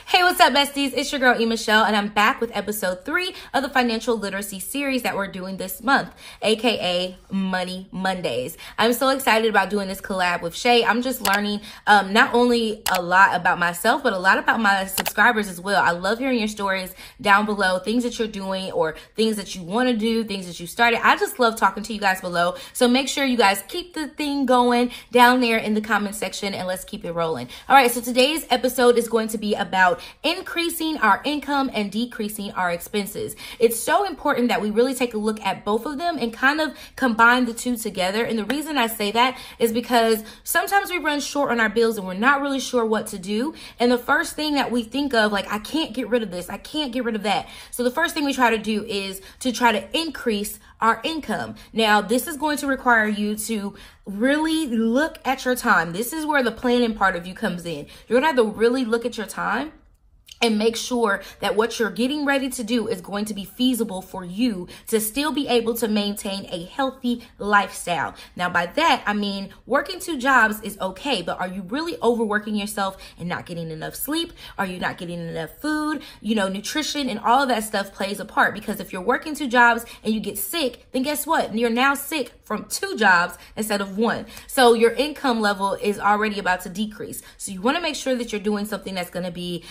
Hey, what's up, besties? It's your girl, Elaine Michelle, and I'm back with episode 3 of the financial literacy series that we're doing this month, aka Money Mondays. I'm so excited about doing this collab with Shay. I'm just learning not only a lot about myself, but a lot about my subscribers as well. I love hearing your stories down below, things that you're doing or things that you want to do, things that you started. I just love talking to you guys below. So make sure you guys keep the thing going down there in the comment section and let's keep it rolling. All right, so today's episode is going to be about increasing our income and decreasing our expenses. It's so important that we really take a look at both of them and kind of combine the two together. And the reason I say that is because sometimes we run short on our bills and we're not really sure what to do. And the first thing that we think of, like, I can't get rid of this, I can't get rid of that. So the first thing we try to do is to try to increase our income. Now, this is going to require you to really look at your time. This is where the planning part of you comes in. You're gonna have to really look at your time and make sure that what you're getting ready to do is going to be feasible for you to still be able to maintain a healthy lifestyle. Now, by that, I mean, working 2 jobs is okay, but are you really overworking yourself and not getting enough sleep? Are you not getting enough food? You know, nutrition and all of that stuff plays a part, because if you're working 2 jobs and you get sick, then guess what? You're now sick from 2 jobs instead of 1. So your income level is already about to decrease. So you want to make sure that you're doing something that's going to be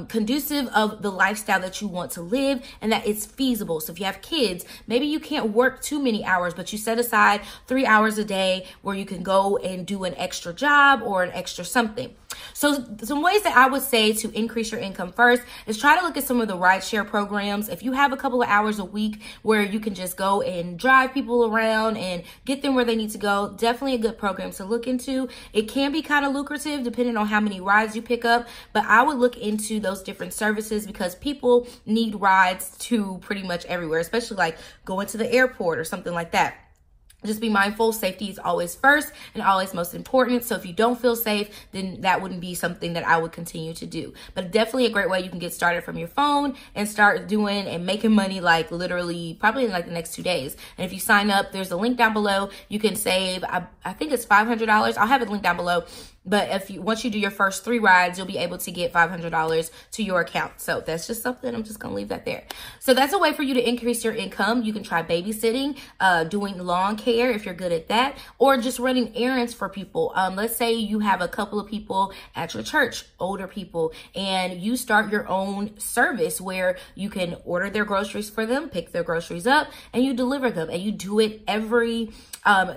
conducive of the lifestyle that you want to live and that it's feasible. So if you have kids, maybe you can't work too many hours, but you set aside 3 hours a day where you can go and do an extra job or an extra something. So some ways that I would say to increase your income first is try to look at some of the rideshare programs. If you have a couple of hours a week where you can just go and drive people around and get them where they need to go, definitely a good program to look into. It can be kind of lucrative depending on how many rides you pick up, but I would look into those different services because people need rides to pretty much everywhere, especially like going to the airport or something like that. Just be mindful. Safety is always first and always most important. So if you don't feel safe, then that wouldn't be something that I would continue to do. But definitely a great way you can get started from your phone and start doing and making money, like literally probably in like the next 2 days. And if you sign up, there's a link down below. You can save, I think it's $500. I'll have it linked down below. But if you, once you do your first 3 rides, you'll be able to get $500 to your account. So that's just something, I'm just gonna leave that there. So that's a way for you to increase your income. You can try babysitting, doing lawn care if you're good at that, or just running errands for people. Let's say you have a couple of people at your church, older people, and you start your own service where you can order their groceries for them, pick their groceries up, and you deliver them. And you do it every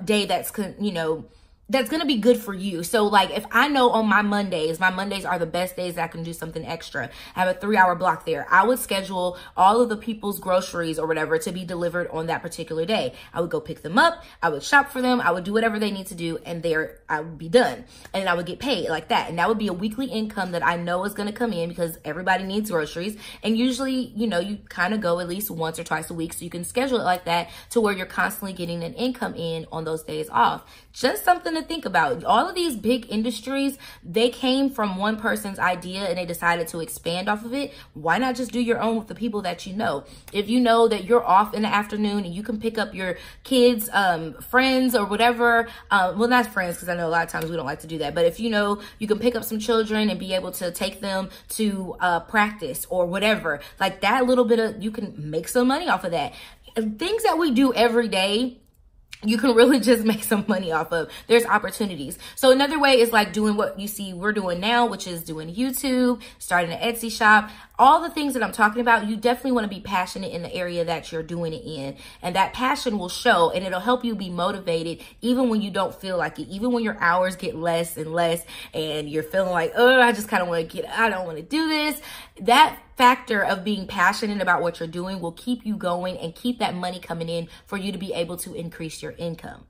day that's, you know, that's going to be good for you. So like if I know on my Mondays are the best days that I can do something extra. I have a 3-hour block there. I would schedule all of the people's groceries or whatever to be delivered on that particular day. I would go pick them up. I would shop for them. I would do whatever they need to do, and there I would be done. And I would get paid like that. And that would be a weekly income that I know is going to come in because everybody needs groceries. And usually, you know, you kind of go at least once or twice a week. So you can schedule it like that to where you're constantly getting an income in on those days off. Just something to think about. All of these big industries, they came from one person's idea and they decided to expand off of it. Why not just do your own with the people that you know? If you know that you're off in the afternoon and you can pick up your kids, friends or whatever, well, not friends, because I know a lot of times we don't like to do that, but if you know you can pick up some children and be able to take them to practice or whatever, like that little bit of, you can make some money off of that. Things that we do every day, you can really just make some money off of. There's opportunities. So another way is like doing what you see we're doing now, which is doing YouTube, starting an Etsy shop. All the things that I'm talking about, you definitely want to be passionate in the area that you're doing it in. And that passion will show, and it'll help you be motivated even when you don't feel like it, even when your hours get less and less and you're feeling like, oh, I just kind of want to I don't want to do this. That factor of being passionate about what you're doing will keep you going and keep that money coming in for you to be able to increase your income.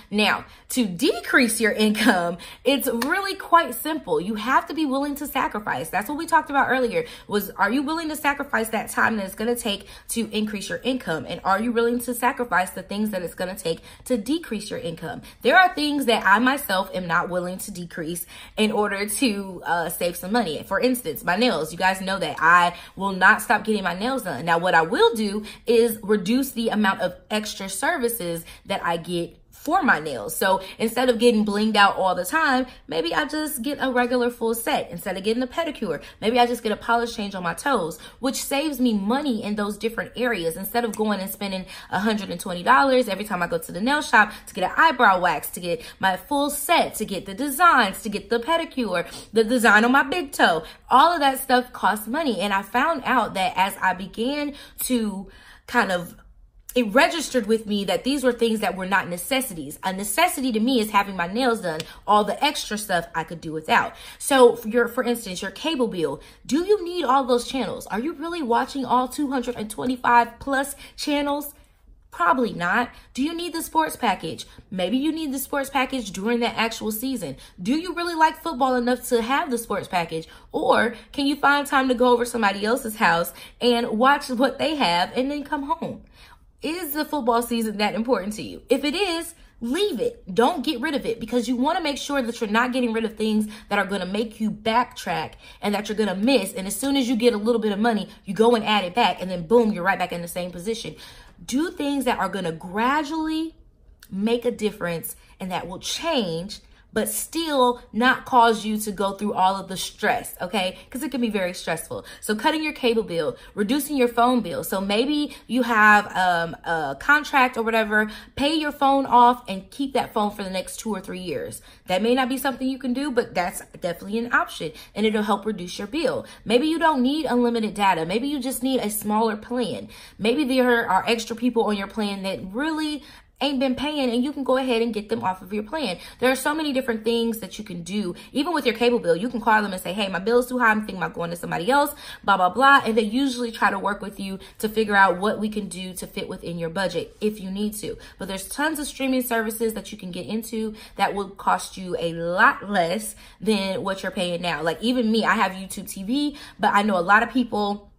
Now, to decrease your income, it's really quite simple. You have to be willing to sacrifice. That's what we talked about earlier, was are you willing to sacrifice that time that it's going to take to increase your income? And are you willing to sacrifice the things that it's going to take to decrease your income? There are things that I myself am not willing to decrease in order to save some money. For instance, my nails. You guys know that I will not stop getting my nails done. Now, what I will do is reduce the amount of extra services that I get for my nails. So instead of getting blinged out all the time, maybe I just get a regular full set. Instead of getting a pedicure, maybe I just get a polish change on my toes, which saves me money in those different areas. Instead of going and spending $120 every time I go to the nail shop to get an eyebrow wax, to get my full set, to get the designs, to get the pedicure, the design on my big toe, all of that stuff costs money. And I found out that as I began to it registered with me that these were things that were not necessities. A necessity to me is having my nails done. All the extra stuff I could do without. So for instance, your cable bill, do you need all those channels? Are you really watching all 225 plus channels? Probably not. Do you need the sports package? Maybe you need the sports package during that actual season. Do you really like football enough to have the sports package? Or can you find time to go over somebody else's house and watch what they have and then come home? Is the football season that important to you? If it is, leave it. Don't get rid of it, because you want to make sure that you're not getting rid of things that are going to make you backtrack and that you're going to miss. And as soon as you get a little bit of money, you go and add it back, and then boom, you're right back in the same position. Do things that are going to gradually make a difference and that will change, but still not cause you to go through all of the stress, okay? Because it can be very stressful. So cutting your cable bill, reducing your phone bill. So maybe you have a contract or whatever, pay your phone off and keep that phone for the next 2 or 3 years. That may not be something you can do, but that's definitely an option, and it'll help reduce your bill. Maybe you don't need unlimited data. Maybe you just need a smaller plan. Maybe there are extra people on your plan that really ain't been paying, and you can go ahead and get them off of your plan. There are so many different things that you can do. Even with your cable bill, you can call them and say, hey, my bill's too high, I'm thinking about going to somebody else, blah, blah, blah. And they usually try to work with you to figure out what we can do to fit within your budget if you need to. But there's tons of streaming services that you can get into that will cost you a lot less than what you're paying now. Like even me, I have YouTube TV, but I know a lot of people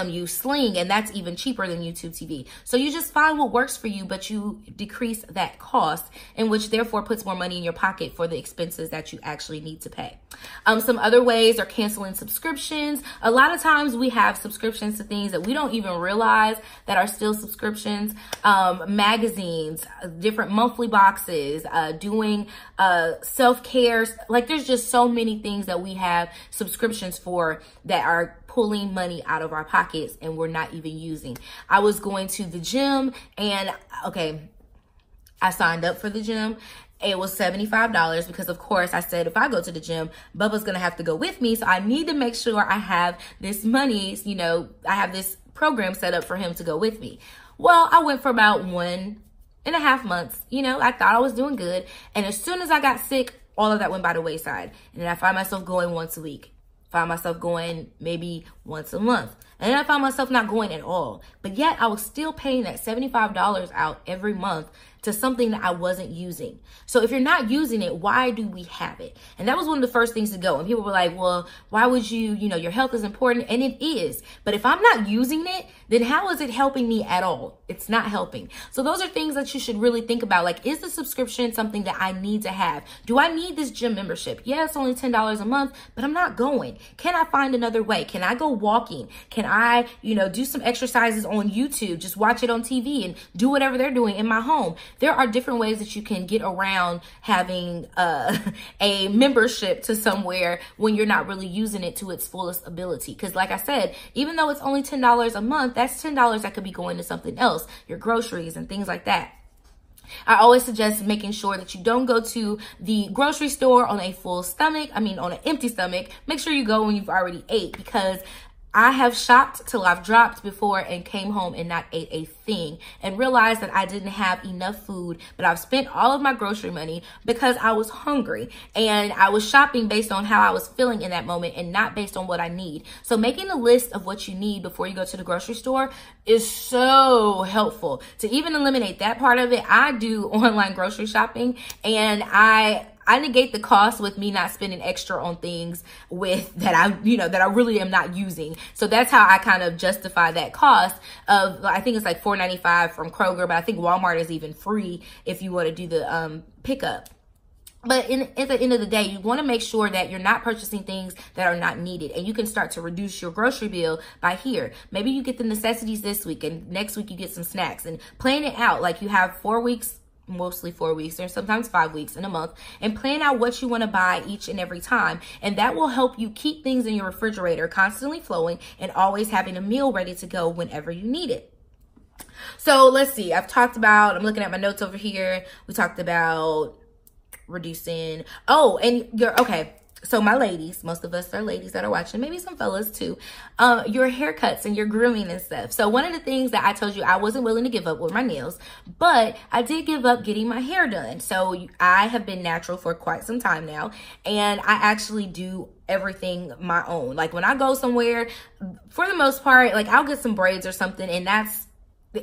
use Sling, and that's even cheaper than YouTube TV. So you just find what works for you, but you decrease that cost, and which therefore puts more money in your pocket for the expenses that you actually need to pay. Some other ways are canceling subscriptions. A lot of times we have subscriptions to things that we don't even realize that are still subscriptions. Magazines, different monthly boxes, doing self-care. Like there's just so many things that we have subscriptions for that are pulling money out of our pockets and we're not even using. I was going to the gym, and I signed up for the gym. It was $75 because, of course, I said if I go to the gym, Bubba's going to have to go with me. So I need to make sure I have this money, I have this program set up for him to go with me. Well, I went for about 1.5 months. I thought I was doing good. And as soon as I got sick, all of that went by the wayside. And then I find myself going once a week. Found myself going maybe once a month. And then I found myself not going at all. But yet I was still paying that $75 out every month to something that I wasn't using. So if you're not using it, why do we have it? And that was one of the first things to go. And people were like, well, why would you, your health is important. And it is. But if I'm not using it, then how is it helping me at all? It's not helping. So those are things that you should really think about. Like, is the subscription something that I need to have? Do I need this gym membership? Yeah, it's only $10 a month, but I'm not going. Can I find another way? Can I go walking? Can I, do some exercises on YouTube? Just watch it on TV and do whatever they're doing in my home. There are different ways that you can get around having a membership to somewhere when you're not really using it to its fullest ability. Because like I said, even though it's only $10 a month, that's $10 that could be going to something else, your groceries and things like that. I always suggest making sure that you don't go to the grocery store on a full stomach. On an empty stomach. Make sure you go when you've already ate, because I have shopped till I've dropped before and came home and not ate a thing and realized that I didn't have enough food, but I've spent all of my grocery money because I was hungry and I was shopping based on how I was feeling in that moment and not based on what I need. So making a list of what you need before you go to the grocery store is so helpful. To even eliminate that part of it, I do online grocery shopping, and I negate the cost with me not spending extra on things that I really am not using. So that's how I kind of justify that cost of, I think it's like $4.95 from Kroger, but I think Walmart is even free if you want to do the pickup. But at the end of the day, you want to make sure that you're not purchasing things that are not needed. And you can start to reduce your grocery bill by here. Maybe you get the necessities this week and next week you get some snacks, and plan it out. Like you have 4 weeks, mostly 4 weeks or sometimes 5 weeks in a month, and plan out what you want to buy each and every time. And that will help you keep things in your refrigerator constantly flowing and always having a meal ready to go whenever you need it. So let's see, I'm looking at my notes over here. We talked about reducing, okay. So my ladies, most of us are ladies that are watching, maybe some fellas too, your haircuts and your grooming and stuff. So one of the things that I told you I wasn't willing to give up were my nails, but I did give up getting my hair done. So I have been natural for quite some time now, and I actually do everything my own. Like when I go somewhere, for the most part, like I'll get some braids or something, and that's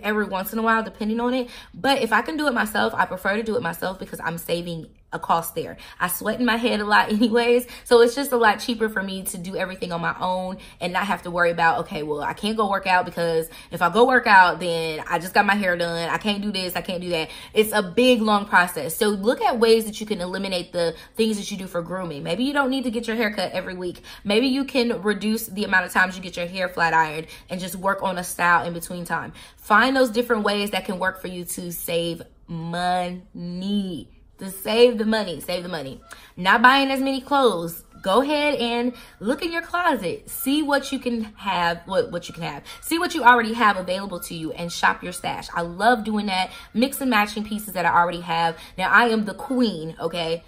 every once in a while depending on it. But if I can do it myself, I prefer to do it myself because I'm saving a cost there. I sweat in my head a lot anyways, so it's just a lot cheaper for me to do everything on my own and not have to worry about, okay, well, I can't go work out because if I go work out, then I just got my hair done. I can't do this, I can't do that. It's a big, long process. So look at ways that you can eliminate the things that you do for grooming. Maybe you don't need to get your hair cut every week. Maybe you can reduce the amount of times you get your hair flat ironed and just work on a style in between time. Find those different ways that can work for you to save money. To save the money. Not buying as many clothes. Go ahead and look in your closet. See what you can have, what you can have. See what you already have available to you and shop your stash. I love doing that. Mix and matching pieces that I already have. Now, I am the queen, okay?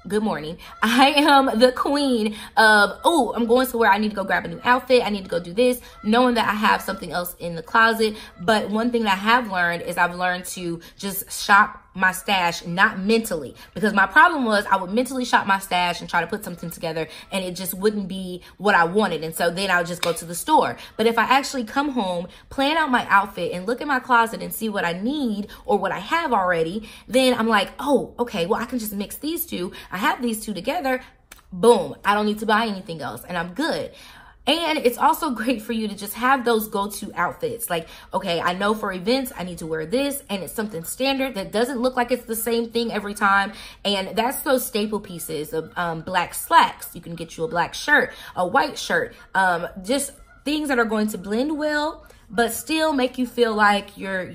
Good morning. I am the queen of, oh, I'm going somewhere. I need to go grab a new outfit. I need to go do this, knowing that I have something else in the closet. But one thing that I have learned is I've learned to just shop my stash, not mentally, because my problem was I would mentally shop my stash and try to put something together and it just wouldn't be what I wanted. And so then I would just go to the store. But if I actually come home, plan out my outfit and look in my closet and see what I need or what I have already, then I'm like, oh, okay, well, I can just mix these two. I have these two together. Boom. I don't need to buy anything else and I'm good. And it's also great for you to just have those go-to outfits. Like, okay, I know for events, I need to wear this, and it's something standard that doesn't look like it's the same thing every time. And that's those staple pieces of black slacks. You can get you a black shirt, a white shirt, just things that are going to blend well, but still make you feel like you're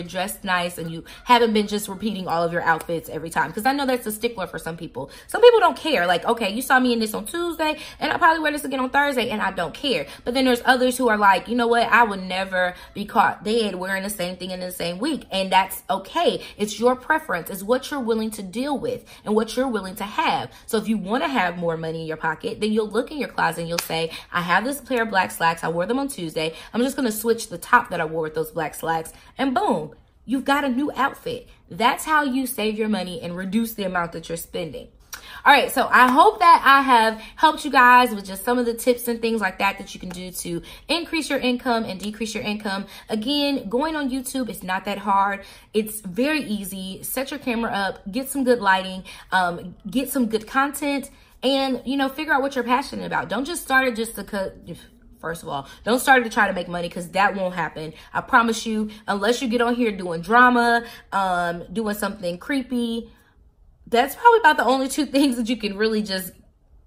dressed nice and you haven't been just repeating all of your outfits every time. Because I know that's a stickler for some people. Some people don't care. Like, okay, you saw me in this on Tuesday and I'll probably wear this again on Thursday and I don't care. But then there's others who are like, you know what? I would never be caught dead wearing the same thing in the same week. And that's okay. It's your preference. It's what you're willing to deal with and what you're willing to have. So if you want to have more money in your pocket, then you'll look in your closet and you'll say, I have this pair of black slacks. I wore them on Tuesday. I'm just going to switch the top that I wore with those black slacks, and boom, you've got a new outfit. That's how you save your money and reduce the amount that you're spending. All right, so I hope that I have helped you guys with just some of the tips and things like that you can do to increase your income and decrease your income. Again, going on YouTube is not that hard. It's very easy. Set your camera up, get some good lighting, get some good content, and figure out what you're passionate about. Don't just start it just to First of all, don't start to try to make money because that won't happen. I promise you, unless you get on here doing drama, doing something creepy, that's probably about the only two things that you can really just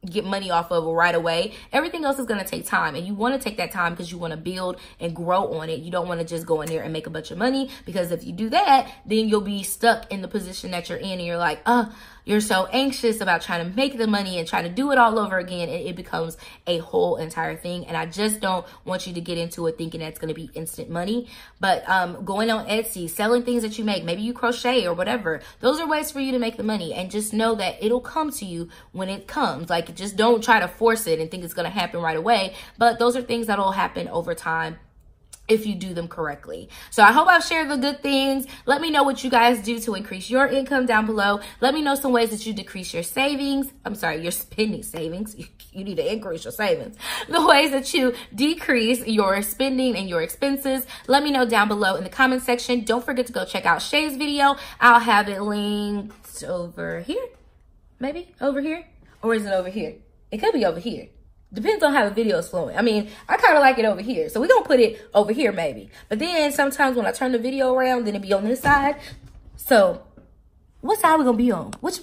get money off of right away. Everything else is going to take time, and you want to take that time because you want to build and grow on it. You don't want to just go in there and make a bunch of money, because if you do that, then you'll be stuck in the position that you're in and you're like, you're so anxious about trying to make the money and trying to do it all over again, and it becomes a whole entire thing. And I just don't want you to get into it thinking that's going to be instant money. But going on Etsy, selling things that you make, maybe you crochet or whatever, those are ways for you to make the money. And just know that it'll come to you when it comes. Like, just don't try to force it and think it's going to happen right away. But those are things that'll happen over time if you do them correctly. So I hope I've shared the good things. Let me know what you guys do to increase your income down below. Let me know some ways that you decrease your savings. I'm sorry, your spending savings. You need to increase your savings. The ways that you decrease your spending and your expenses. Let me know down below in the comment section. Don't forget to go check out Shay's video. I'll have it linked over here. Maybe over here. Or is it over here? It could be over here. Depends on how the video is flowing. I mean, I kind of like it over here. So we're going to put it over here maybe. But then sometimes when I turn the video around, then it be on this side. So what side we going to be on? What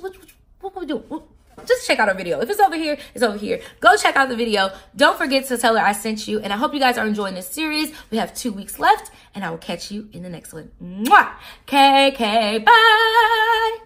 we do? just check out our video. If it's over here, it's over here. Go check out the video. Don't forget to tell her I sent you. And I hope you guys are enjoying this series. We have 2 weeks left, and I will catch you in the next one. Mwah! KK, bye!